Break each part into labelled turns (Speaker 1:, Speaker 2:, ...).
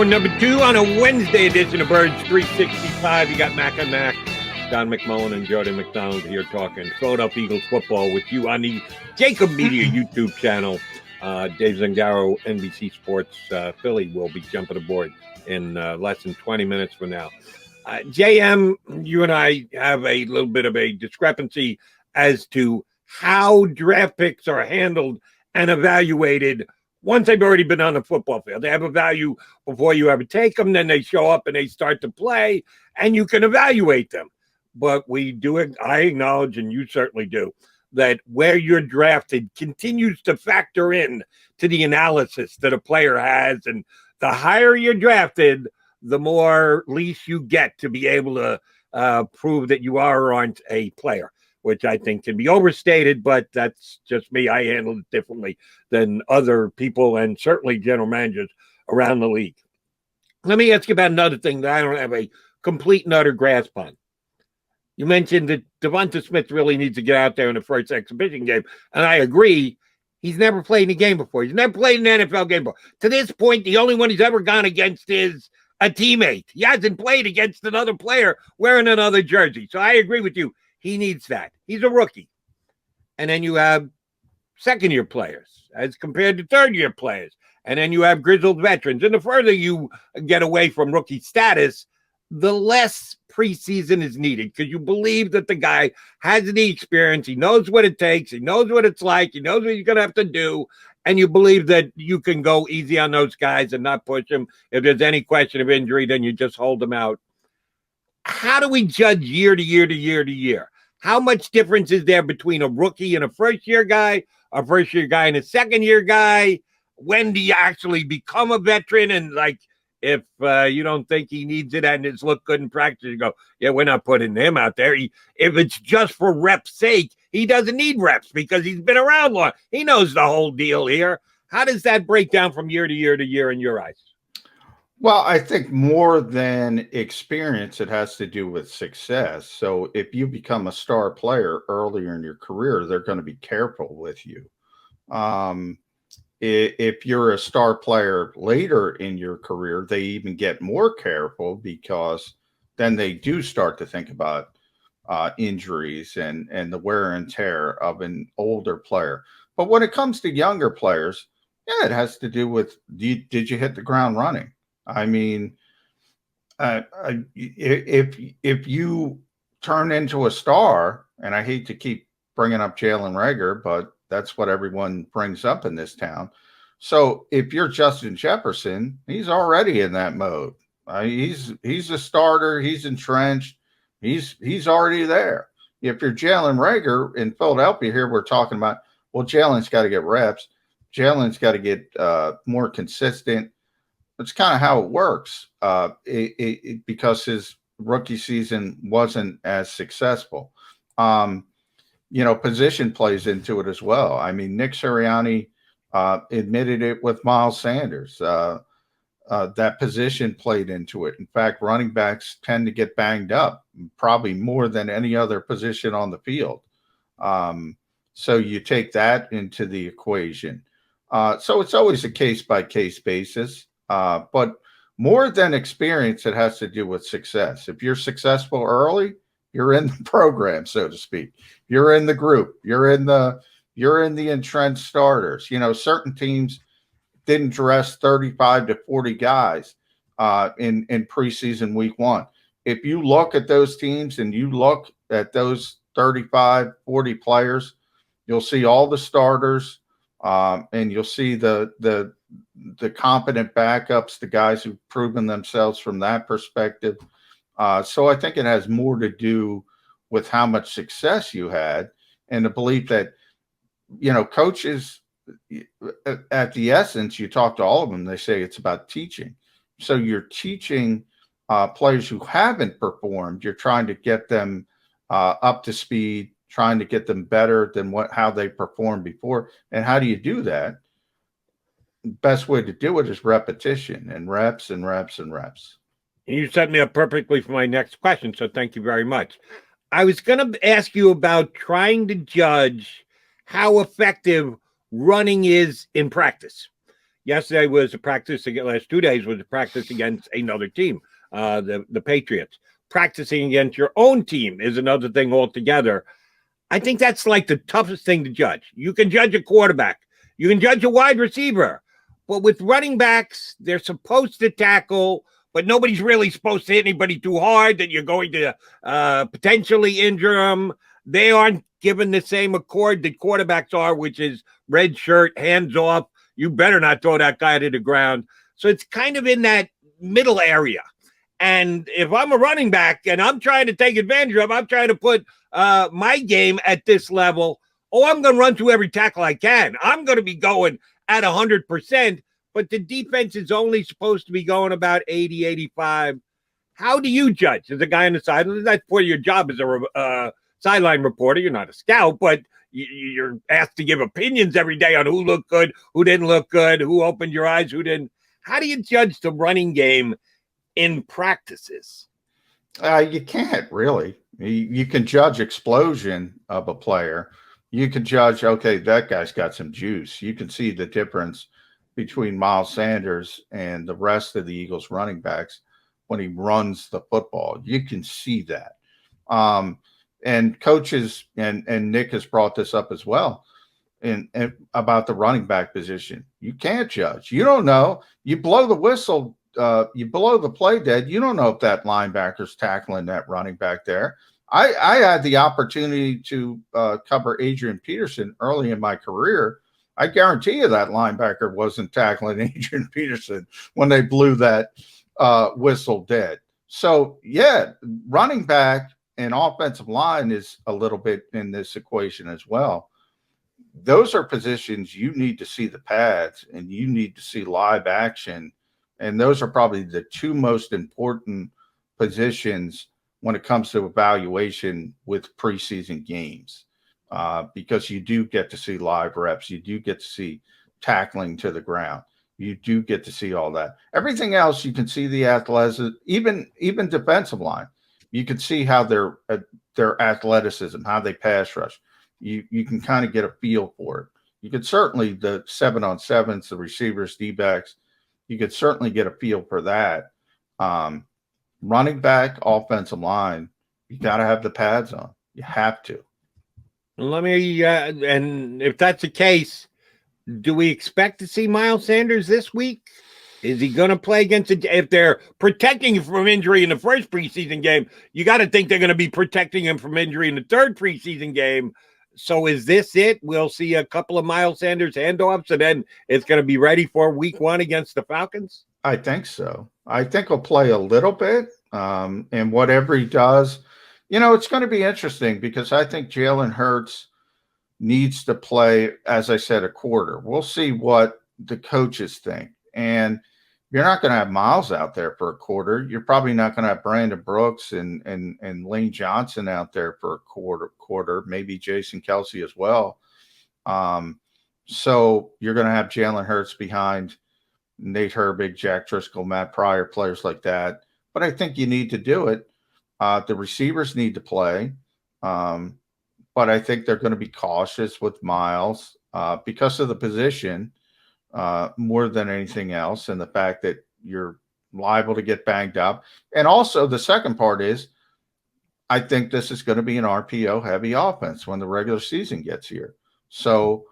Speaker 1: hour number 2 on a Wednesday edition of Birds 365. You got Mac and Mac, Don McMullen and Jody McDonald here talking Philadelphia Eagles football with you on the JAKIB Media YouTube channel. Dave Zangaro, NBC Sports Philly, will be jumping aboard in less than 20 minutes from now. JM, you and I have a little bit of a discrepancy as to how draft picks are handled and evaluated once they've already been on the football field. They have a value before you ever take them. Then they show up and they start to play, and you can evaluate them. But we do it. I acknowledge, and you certainly do, that where you're drafted continues to factor in to the analysis that a player has. And the higher you're drafted, the more leash you get to be able to prove that you are or aren't a player, which I think can be overstated, but that's just me. I handle it differently than other people and certainly general managers around the league. Let me ask you about another thing that I don't have a complete and utter grasp on. You mentioned that Devonta Smith really needs to get out there in the first exhibition game, and I agree. He's never played in a game before. He's never played in an NFL game before. To this point, the only one he's ever gone against is a teammate. He hasn't played against another player wearing another jersey. So I agree with you. He needs that. He's a rookie. And then you have second-year players as compared to third-year players. And then you have grizzled veterans. And the further you get away from rookie status, the less preseason is needed because you believe that the guy has the experience. He knows what it takes. He knows what it's like. He knows what he's going to have to do. And you believe that you can go easy on those guys and not push them. If there's any question of injury, then you just hold them out. How do we judge year to year to year to year? How much difference is there between a rookie and a first-year guy, a first-year guy and a second-year guy? When do you actually become a veteran? And, like, if you don't think he needs it and it's looked good in practice, you go, yeah, we're not putting him out there. If it's just for rep's sake, he doesn't need reps because he's been around long. He knows the whole deal here. How does that break down from year to year to year in your eyes?
Speaker 2: Well, I think more than experience, it has to do with success. So if you become a star player earlier in your career, they're going to be careful with you. If you're a star player later in your career, they even get more careful because then they do start to think about injuries and the wear and tear of an older player. But when it comes to younger players, yeah, it has to do with did you hit the ground running? I mean, if you turn into a star, and I hate to keep bringing up Jalen Reagor, but that's what everyone brings up in this town. So if you're Justin Jefferson, he's already in that mode. He's a starter. He's entrenched. He's already there. If you're Jalen Reagor in Philadelphia, here we're talking about, well, Jalen's got to get reps. Jalen's got to get more consistent. It's kind of how it works because his rookie season wasn't as successul. Position plays into it as well. I mean, Nick Sirianni admitted it with Miles Sanders. That position played into it. In fact, running backs tend to get banged up probably more than any other position on the field. So you take that into the equation. So it's always a case-by-case basis. But more than experience, it has to do with success. If you're successful early, you're in the program, so to speak. You're in the group. You're in the entrenched starters. Certain teams didn't dress 35 to 40 guys in preseason week 1. If you look at those teams and you look at those 35, 40 players, you'll see all the starters and you'll see the competent backups, the guys who've proven themselves from that perspective. So I think it has more to do with how much success you had and the belief that, coaches at the essence, you talk to all of them, they say it's about teaching. So you're teaching players who haven't performed. You're trying to get them up to speed, trying to get them better than how they performed before. And how do you do that? Best way to do it is repetition and reps and reps and reps.
Speaker 1: You set me up perfectly for my next question, so thank you very much. I was going to ask you about trying to judge how effective running is in practice. Yesterday was a practice. Last 2 days was a practice against another team, the Patriots. Practicing against your own team is another thing altogether. I think that's like the toughest thing to judge. You can judge a quarterback, you can judge a wide receiver, but with running backs, they're supposed to tackle, but nobody's really supposed to hit anybody too hard that you're going to potentially injure them. They aren't given the same accord that quarterbacks are, which is red shirt, hands off. You better not throw that guy to the ground. So it's kind of in that middle area. And if I'm a running back and I'm trying to take advantage of, I'm trying to put my game at this level, I'm going to run through every tackle I can. I'm going to be going at 100%, but the defense is only supposed to be going about 80, 85. How do you judge as a guy on the sideline? That's part of your job as a sideline reporter. You're not a scout, but you're asked to give opinions every day on who looked good, who didn't look good, who opened your eyes, who didn't. How do you judge the running game in practices?
Speaker 2: You can't really. You can judge explosion of a player. You can judge, okay, that guy's got some juice. You can see the difference between Miles Sanders and the rest of the Eagles running backs when he runs the football. You can see that. And coaches, and Nick has brought this up as well, and about the running back position. You can't judge. You don't know. You blow the whistle, you blow the play dead. You don't know if that linebacker's tackling that running back there. I had the opportunity to cover Adrian Peterson early in my career. I guarantee you that linebacker wasn't tackling Adrian Peterson when they blew that whistle dead. So, yeah, running back and offensive line is a little bit in this equation as well. Those are positions you need to see the pads and you need to see live action. And those are probably the two most important positions when it comes to evaluation with preseason games, because you do get to see live reps. You do get to see tackling to the ground. You do get to see all that. Everything else, you can see the athleticism, even defensive line. You can see how their athleticism, how they pass rush. You can kind of get a feel for it. You could certainly, the 7-on-7s, the receivers, D-backs, you could certainly get a feel for that. Running back, offensive line, you got to have the pads on. You have to.
Speaker 1: Let me, and if that's the case, do we expect to see Miles Sanders this week? Is he going to play against it? If they're protecting him from injury in the first preseason game, you got to think they're going to be protecting him from injury in the third preseason game. So is this it? We'll see a couple of Miles Sanders handoffs, and then it's going to be ready for week 1 against the Falcons?
Speaker 2: I think so. I think he'll play a little bit, and whatever he does, it's going to be interesting because I think Jalen Hurts needs to play, as I said, a quarter. We'll see what the coaches think. And you're not going to have Miles out there for a quarter. You're probably not going to have Brandon Brooks and Lane Johnson out there for a quarter, maybe Jason Kelsey as well. So you're going to have Jalen Hurts behind Nate Herbig, Jack Driscoll, Matt Pryor, players like that. But I think you need to do it. The receivers need to play. But I think they're going to be cautious with Miles because of the position more than anything else, and the fact that you're liable to get banged up. And also the second part is I think this is going to be an RPO heavy offense when the regular season gets here. So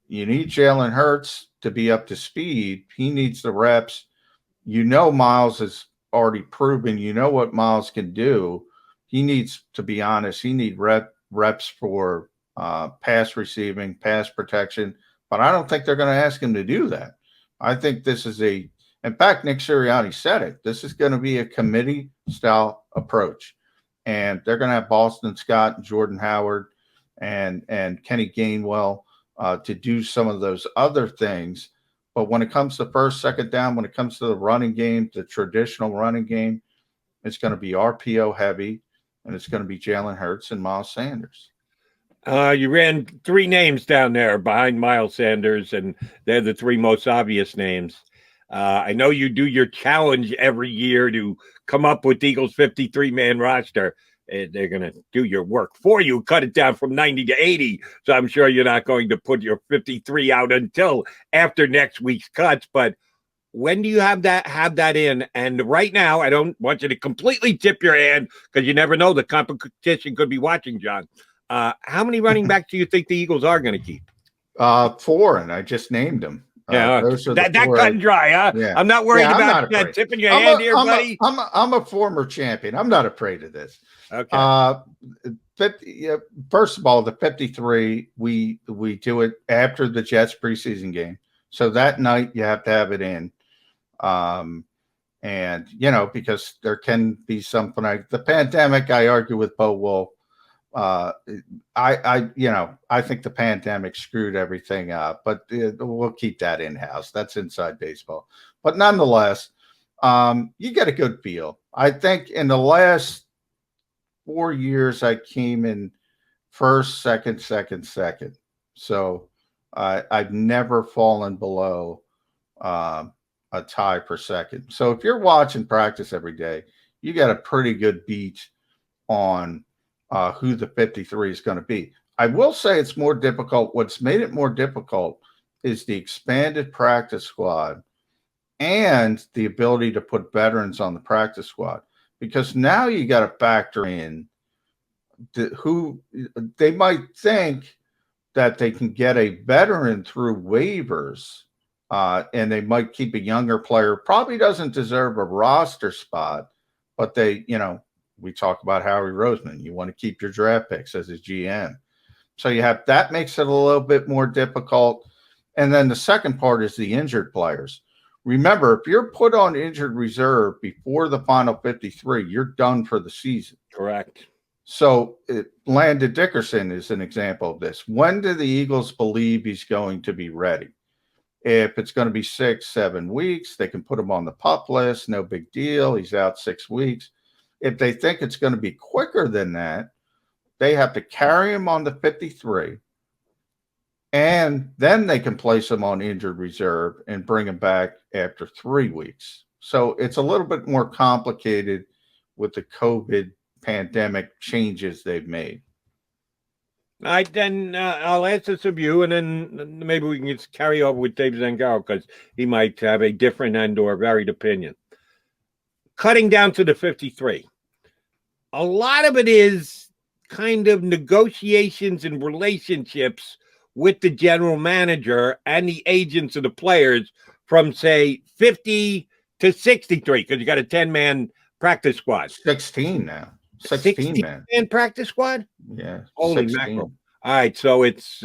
Speaker 2: you need Jalen Hurts to be up to speed. He needs the reps. Miles has already proven, what Miles can do. He needs, to be honest, he needs reps for pass receiving, pass protection. But I don't think they're going to ask him to do that. I think this is in fact, Nick Sirianni said it. This is going to be a committee-style approach. And they're going to have Boston Scott and Jordan Howard and Kenny Gainwell to do some of those other things. But when it comes to first, second down, when it comes to the running game, the traditional running game, it's going to be RPO heavy, and it's going to be Jalen Hurts and Miles Sanders.
Speaker 1: You ran 3 names down there behind Miles Sanders, and they're the 3 most obvious names. I know you do your challenge every year to come up with Eagles' 53-man roster. they're going to do your work for you, cut it down from 90 to 80. So I'm sure you're not going to put your 53 out until after next week's cuts. But when do you have that in? And right now, I don't want you to completely tip your hand because you never know, the competition could be watching, John. How many running backs do you think the Eagles are going to keep?
Speaker 2: 4, and I just named them.
Speaker 1: Yeah,
Speaker 2: those are
Speaker 1: that
Speaker 2: four.
Speaker 1: cut and dry, huh?
Speaker 2: Yeah.
Speaker 1: I'm not worried about
Speaker 2: not
Speaker 1: tipping your hand here, buddy.
Speaker 2: I'm a former champion. I'm not afraid of this.
Speaker 1: Okay.
Speaker 2: 50, first of all, the 53, we do it after the Jets preseason game. So that night you have to have it in. And because there can be something like the pandemic. I argue with Bo Wolf. I think the pandemic screwed everything up, but we'll keep that in-house. That's inside baseball. But nonetheless, you get a good feel. I think in the last 4 years, I came in first, second. So I've never fallen below a tie per second. So if you're watching practice every day, you got a pretty good beat on who the 53 is going to be. I will say it's more difficult. What's made it more difficult is the expanded practice squad and the ability to put veterans on the practice squad, because now you got to factor in who they might think that they can get a veteran through waivers, and they might keep a younger player, probably doesn't deserve a roster spot, but we talk about Howie Roseman. You want to keep your draft picks as his GM. So you have that, makes it a little bit more difficult. And then the second part is the injured players. Remember, if you're put on injured reserve before the final 53, you're done for the season.
Speaker 1: Correct.
Speaker 2: So Landon Dickerson is an example of this. When do the Eagles believe he's going to be ready? If it's going to be 6-7 weeks, they can put him on the PUP list. No big deal. He's out 6 weeks. If they think it's going to be quicker than that, they have to carry him on the 53, and then they can place him on injured reserve and bring him back after 3 weeks. So it's a little bit more complicated with the COVID pandemic changes they've made.
Speaker 1: All right, then I'll ask this of you, and then maybe we can just carry over with Dave Zangaro because he might have a different and or varied opinion. Cutting down to the 53. A lot of it is kind of negotiations and relationships with the general manager and the agents of the players from, say, 50 to 63, because you got a 10-man practice squad.
Speaker 2: 16 now. 16 man
Speaker 1: practice squad?
Speaker 2: Yeah.
Speaker 1: Holy
Speaker 2: 16.
Speaker 1: mackerel. All right, so it's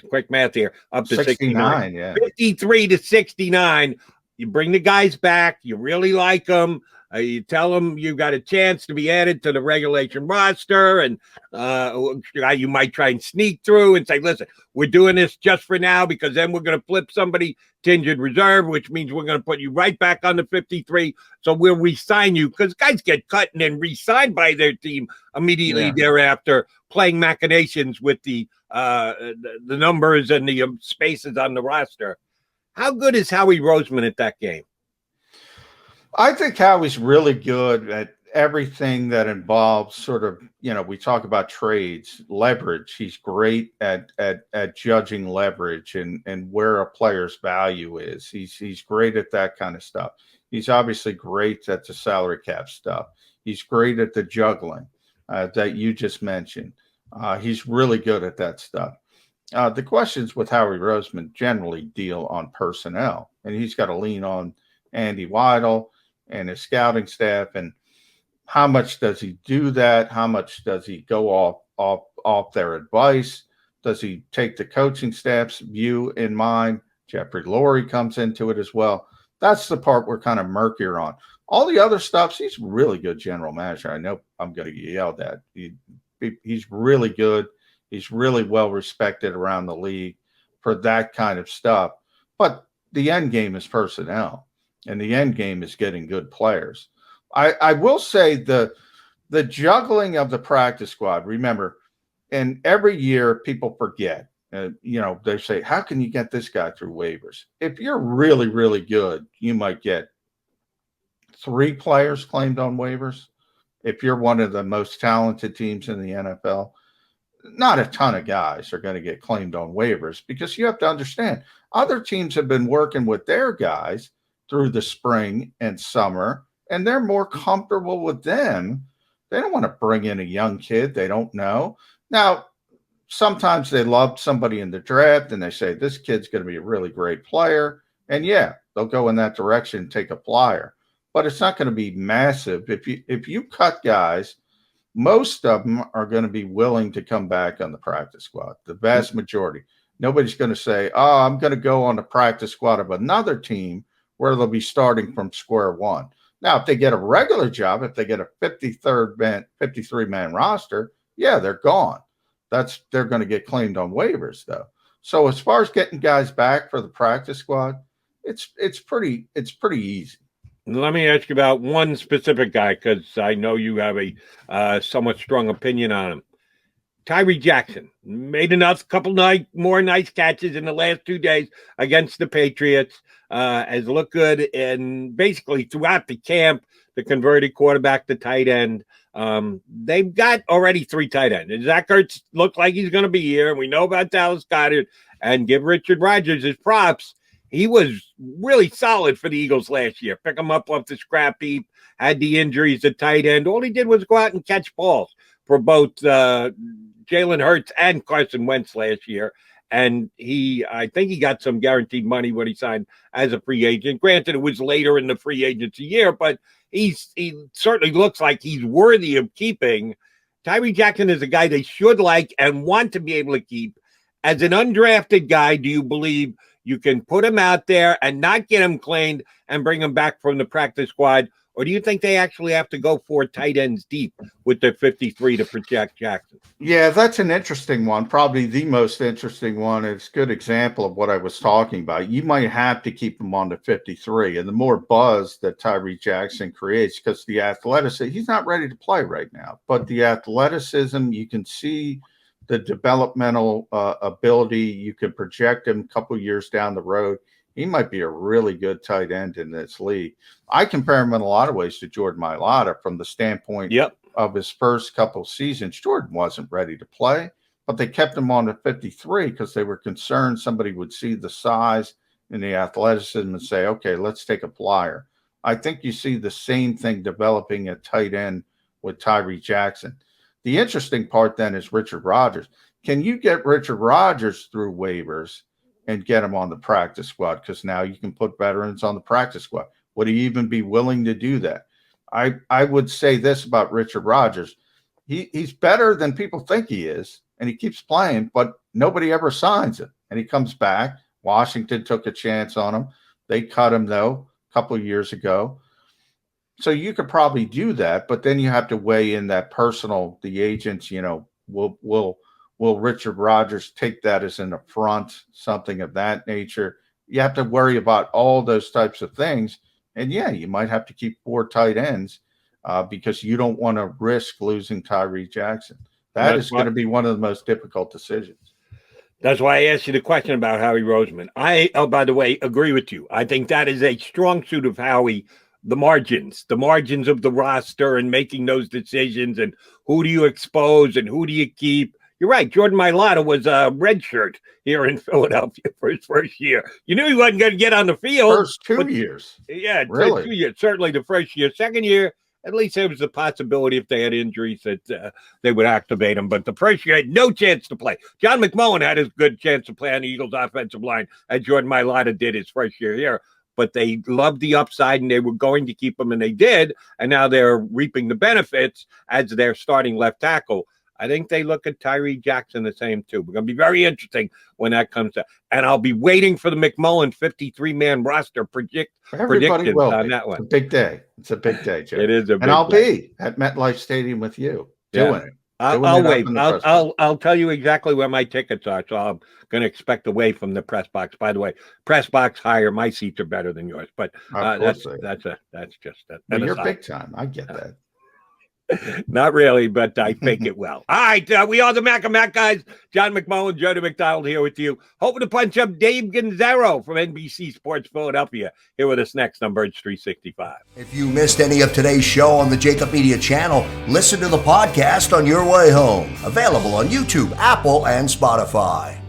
Speaker 1: quick math here, up to 69.
Speaker 2: Yeah.
Speaker 1: 53 to 69. You bring the guys back. You really like them. You tell them you got a chance to be added to the regulation roster, and you might try and sneak through and say, listen, we're doing this just for now because then we're going to flip somebody to injured reserve, which means we're going to put you right back on the 53. So we'll re-sign you, because guys get cut and then re-signed by their team immediately thereafter, playing machinations with the numbers and the spaces on the roster. How good is Howie Roseman at that game?
Speaker 2: I think Howie's really good at everything that involves sort of, we talk about trades, leverage. He's great at judging leverage and where a player's value is. He's great at that kind of stuff. He's obviously great at the salary cap stuff. He's great at the juggling that you just mentioned. He's really good at that stuff. The questions with Howie Roseman generally deal on personnel, and he's got to lean on Andy Weidel and his scouting staff. And how much does he do that? How much does he go off their advice? Does he take the coaching staff's view in mind? Jeffrey Lurie comes into it as well. That's the part we're kind of murkier on. All the other stuff, he's really good general manager. I know I'm going to get yelled at. He's really good. He's really well respected around the league for that kind of stuff. But the end game is personnel, and the end game is getting good players. I will say the juggling of the practice squad, remember, and every year people forget, they say, how can you get this guy through waivers? If you're really, really good, you might get 3 players claimed on waivers. if you're one of the most talented teams in the NFL, not a ton of guys are going to get claimed on waivers, because you have to understand other teams have been working with their guys through the spring and summer, and they're more comfortable with them. They don't want to bring in a young kid they don't know. Now, sometimes they love somebody in the draft and they say, this kid's going to be a really great player. And yeah, they'll go in that direction and take a flyer. But it's not going to be massive. If you cut guys, most of them are going to be willing to come back on the practice squad. The vast majority. Nobody's going to say, oh, I'm going to go on the practice squad of another team where they'll be starting from square one. Now, if they get a regular job, if they get a 53-man roster, yeah, they're gone. They're going to get claimed on waivers, though. So as far as getting guys back for the practice squad, it's pretty easy.
Speaker 1: Let me ask you about one specific guy, because I know you have a somewhat strong opinion on him. Tyree Jackson made couple more nice catches in the last 2 days against the Patriots. Has looked good, and basically throughout the camp, the converted quarterback, the tight end. They've got already 3 tight ends. And Zach Ertz looked like he's going to be here. And we know about Dallas Goedert, and give Richard Rodgers his props. He was really solid for the Eagles last year. Pick him up off the scrap heap, had the injuries at tight end. All he did was go out and catch balls for both Jalen Hurts and Carson Wentz last year. And I think he got some guaranteed money when he signed as a free agent. Granted, it was later in the free agency year, but he certainly looks like he's worthy of keeping. Tyree Jackson is a guy they should like and want to be able to keep. As an undrafted guy, do you believe you can put him out there and not get him claimed and bring him back from the practice squad? Or do you think they actually have to go 4 tight ends deep with their 53 to protect Jackson?
Speaker 2: Yeah, that's an interesting one. Probably the most interesting one. It's a good example of what I was talking about. You might have to keep him on the 53. And the more buzz that Tyree Jackson creates, because the athleticism, he's not ready to play right now. But the athleticism, you can see the developmental ability. You can project him a couple years down the road. He might be a really good tight end in this league. I compare him in a lot of ways to Jordan Mailata from the standpoint of his first couple seasons. Jordan wasn't ready to play, but they kept him on the 53 because they were concerned somebody would see the size and the athleticism and say, okay, let's take a flyer. I think you see the same thing developing at tight end with Tyree Jackson. The interesting part then is Richard Rodgers. Can you get Richard Rodgers through waivers and get him on the practice squad? Because now you can put veterans on the practice squad. Would he even be willing to do that? I would say this about Richard Rodgers. He's better than people think he is, and he keeps playing, but nobody ever signs him. And he comes back. Washington took a chance on him. They cut him, though, a couple of years ago. So you could probably do that, but then you have to weigh in that the agents, will Richard Rodgers take that as an affront, something of that nature? You have to worry about all those types of things. And yeah, you might have to keep 4 tight ends because you don't want to risk losing Tyree Jackson. That is going to be one of the most difficult decisions.
Speaker 1: That's why I asked you the question about Howie Roseman. By the way, agree with you. I think that is a strong suit of Howie. The margins of the roster and making those decisions, and who do you expose and who do you keep? You're right. Jordan Mailata was a redshirt here in Philadelphia for his first year. You knew he wasn't going to get on the field.
Speaker 2: First 2 years.
Speaker 1: Yeah,
Speaker 2: really?
Speaker 1: 2 years. Certainly the first year. Second year, at least there was a possibility if they had injuries that they would activate him. But the first year had no chance to play. John McMullen had as good chance to play on the Eagles' offensive line as Jordan Mailata did his first year here. But they loved the upside, and they were going to keep him, and they did. And now they're reaping the benefits as their starting left tackle. I think they look at Tyree Jackson the same, too. We're going to be very interesting when that comes out. And I'll be waiting for the McMullen 53-man roster predictions on that one.
Speaker 2: It's a big day. It's a big day, Joe.
Speaker 1: It is a big day.
Speaker 2: And I'll be at MetLife Stadium with you doing it.
Speaker 1: I'll wait. I'll tell you exactly where my tickets are. So I'm going to expect away from the press box. By the way, press box higher. My seats are better than yours, but that's just that.
Speaker 2: Well, you're big time. I get that.
Speaker 1: Not really, but I fake it well. All right, we are the Mac and Mac guys. John McMullen, Jody McDonald here with you. Hoping to punch up Dave Gonzaro from NBC Sports Philadelphia here with us next on Birds 365.
Speaker 3: If you missed any of today's show on the JAKIB Media channel, listen to the podcast on your way home. Available on YouTube, Apple, and Spotify.